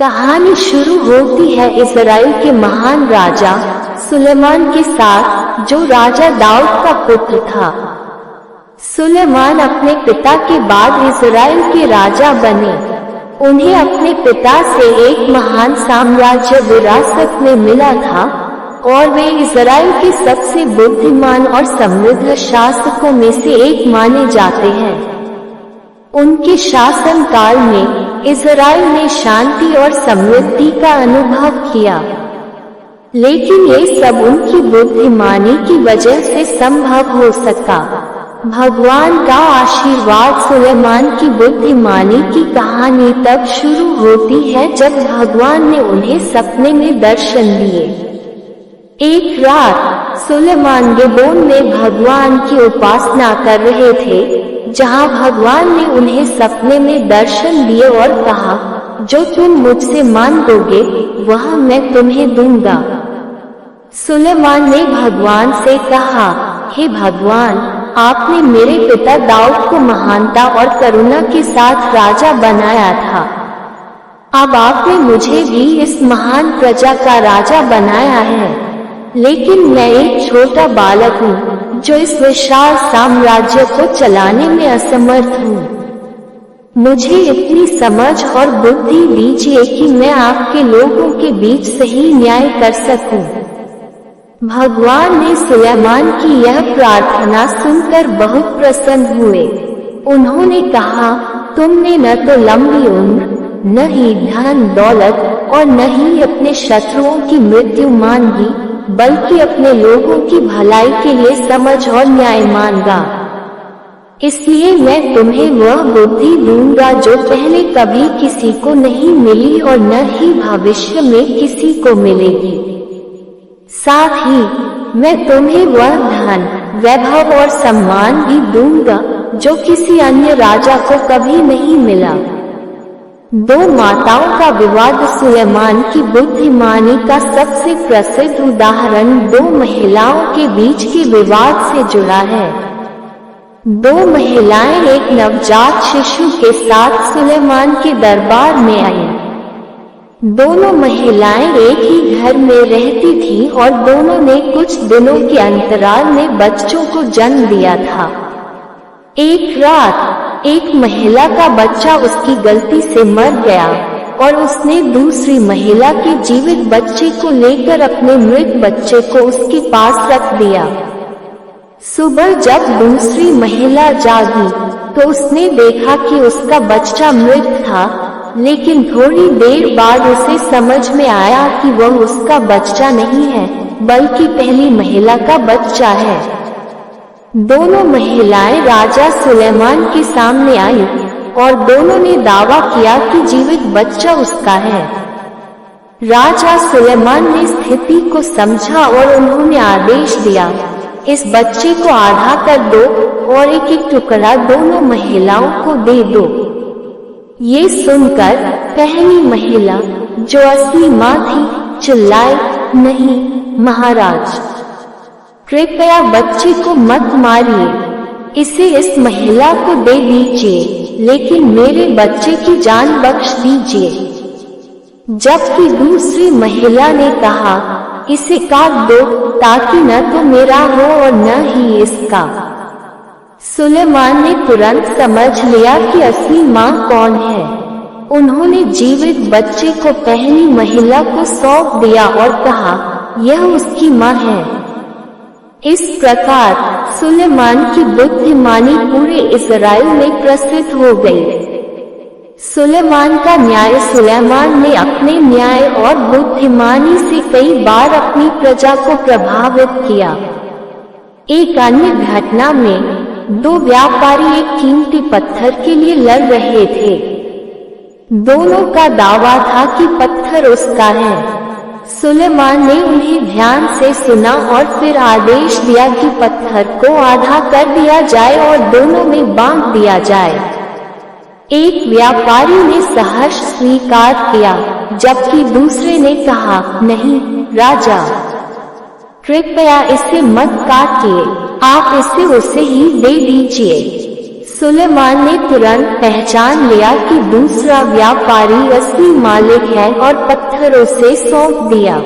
कहानी शुरू होती है इज़राइल के महान राजा सुलेमान के साथ, जो राजा दाऊद का पुत्र था। सुलेमान अपने पिता के बाद इज़राइल के राजा बने। उन्हें अपने पिता से एक महान साम्राज्य विरासत में मिला था और वे इज़राइल के सबसे बुद्धिमान और समृद्ध शासकों में से एक माने जाते हैं। उनके शासनकाल में इज़राइल ने शांति और समृद्धि का अनुभव किया, लेकिन ये सब उनकी बुद्धिमानी की वजह से संभव हो सका। भगवान का आशीर्वाद। सुलेमान की बुद्धिमानी की कहानी तब शुरू होती है जब भगवान ने उन्हें सपने में दर्शन दिए। एक रात सुलेमान गिबोन में भगवान की उपासना कर रहे थे, जहां भगवान ने उन्हें सपने में दर्शन दिए और कहा, जो तुम मुझसे मांगोगे वह मैं तुम्हें दूंगा। सुलेमान ने भगवान से कहा, हे भगवान, आपने मेरे पिता दाऊद को महानता और करुणा के साथ राजा बनाया था। अब आपने मुझे भी इस महान प्रजा का राजा बनाया है, लेकिन मैं एक छोटा बालक हूँ जो इस विशाल साम्राज्य को चलाने में असमर्थ हूँ। मुझे इतनी समझ और बुद्धि दीजिए कि मैं आपके लोगों के बीच सही न्याय कर सकूं। भगवान ने सुलेमान की यह प्रार्थना सुनकर बहुत प्रसन्न हुए। उन्होंने कहा, तुमने न तो लंबी उम्र, न ही धन दौलत और न ही अपने शत्रुओं की मृत्यु मांगी, बल्कि अपने लोगों की भलाई के लिए समझ और न्याय मांगा। इसलिए मैं तुम्हें वह बुद्धि दूंगा जो पहले कभी किसी को नहीं मिली और न ही भविष्य में किसी को मिलेगी। साथ ही मैं तुम्हें वह धन, वैभव और सम्मान भी दूंगा जो किसी अन्य राजा को कभी नहीं मिला। दो माताओं का विवाद। सुलेमान की बुद्धिमानी का सबसे प्रसिद्ध उदाहरण दो महिलाओं के बीच के विवाद से जुड़ा है। दो महिलाएं एक नवजात शिशु के साथ सुलेमान के दरबार में आईं। दोनों महिलाएं एक ही घर में रहती थीं और दोनों ने कुछ दिनों के अंतराल में बच्चों को जन्म दिया था। एक रात एक महिला का बच्चा उसकी गलती से मर गया और उसने दूसरी महिला के जीवित बच्चे को लेकर अपने मृत बच्चे को उसके पास रख दिया। सुबह जब दूसरी महिला जागी तो उसने देखा कि उसका बच्चा मृत था, लेकिन थोड़ी देर बाद उसे समझ में आया कि वह उसका बच्चा नहीं है, बल्कि पहली महिला का बच्चा है। दोनों महिलाएं राजा सुलेमान के सामने आई और दोनों ने दावा किया कि जीवित बच्चा उसका है। राजा सुलेमान ने स्थिति को समझा और उन्होंने आदेश दिया, इस बच्चे को आधा कर दो और एक एक टुकड़ा दोनों महिलाओं को दे दो। ये सुनकर पहली महिला, जो असली माँ थी, चिल्लाई, नहीं महाराज, कृपया बच्चे को मत मारिए, इसे इस महिला को दे दीजिए, लेकिन मेरे बच्चे की जान बख्श दीजिए। जबकि दूसरी महिला ने कहा, इसे काट दो ताकि न तो मेरा हो और न ही इसका। सुलेमान ने तुरंत समझ लिया कि असली माँ कौन है। उन्होंने जीवित बच्चे को पहली महिला को सौंप दिया और कहा, यह उसकी माँ है। इस प्रकार सुलेमान की बुद्धिमानी पूरे इज़राइल में प्रसिद्ध हो गई। सुलेमान का न्याय। सुलेमान ने अपने न्याय और बुद्धिमानी से कई बार अपनी प्रजा को प्रभावित किया। एक अन्य घटना में दो व्यापारी एक कीमती पत्थर के लिए लड़ रहे थे। दोनों का दावा था कि पत्थर उसका है। सुलेमान ने उन्हें ध्यान से सुना और फिर आदेश दिया कि पत्थर को आधा कर दिया जाए और दोनों में बांट दिया जाए। एक व्यापारी ने सहर्ष स्वीकार किया, जबकि दूसरे ने कहा, नहीं राजा, कृपया इसे मत काटिए, आप इसे उसे ही दे दीजिए। सुलेमान ने तुरंत पहचान लिया कि दूसरा व्यापारी असली मालिक है और पत्थरों से सौंप दिया।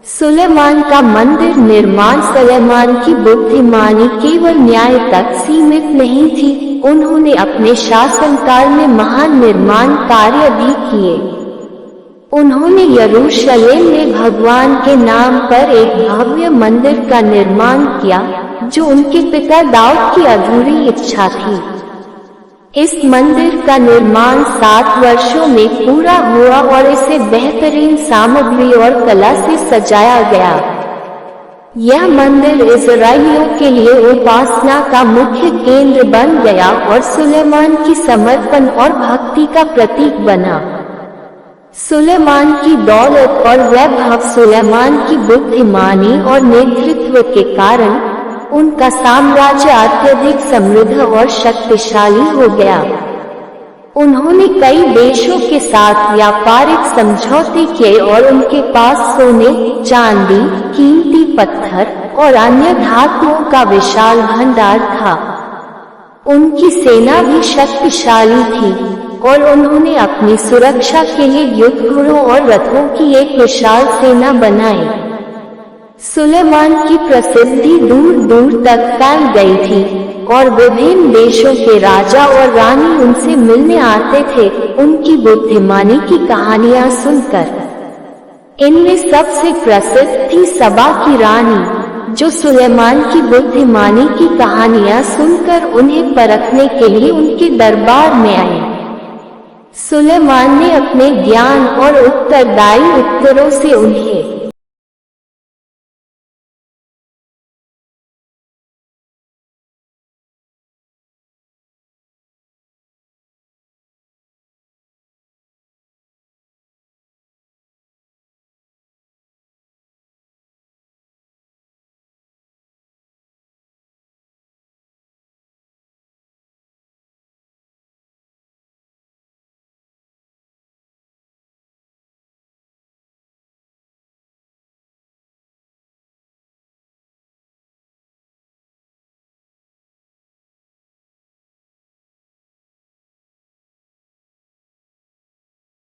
सुलेमान का मंदिर निर्माण सुलेमान की बुद्धिमानी केवल न्याय तक सीमित नहीं थी, उन्होंने अपने शासनकाल में महान निर्माण कार्य भी किए। उन्होंने यरूशलेम में भगवान के नाम पर एक भव्य मंदिर का निर्माण किया, जो उनके पिता दाऊद की अधूरी इच्छा थी। इस मंदिर का निर्माण 7 वर्षों में पूरा हुआ और इसे बेहतरीन सामग्री और कला से सजाया गया। यह मंदिर इज़राइलियों के लिए उपासना का मुख्य केंद्र बन गया और सुलेमान की समर्पण और भक्ति का प्रतीक बना। सुलेमान की दौलत और वैभव सुलेमान की बुद्धिमानी और नेतृत्व के कारण उनका साम्राज्य अत्यधिक समृद्ध और शक्तिशाली हो गया। उन्होंने कई देशों के साथ व्यापारिक समझौते किए और उनके पास सोने, चांदी, कीमती पत्थर और अन्य धातुओं का विशाल भंडार था। उनकी सेना भी शक्तिशाली थी और उन्होंने अपनी सुरक्षा के लिए युद्धघोड़ों और रथों की एक विशाल सेना बनाई। सुलेमान की प्रसिद्धि दूर दूर तक फैल गई थी और विभिन्न देशों के राजा और रानी उनसे मिलने आते थे, उनकी बुद्धिमानी की कहानियां सुनकर। इनमें सबसे प्रसिद्ध थी सबा की रानी, जो सुलेमान की बुद्धिमानी की कहानियां सुनकर उन्हें परखने के लिए उनके दरबार में आई। सुलेमान ने अपने ज्ञान और उत्तरदायी उत्तरों से उन्हें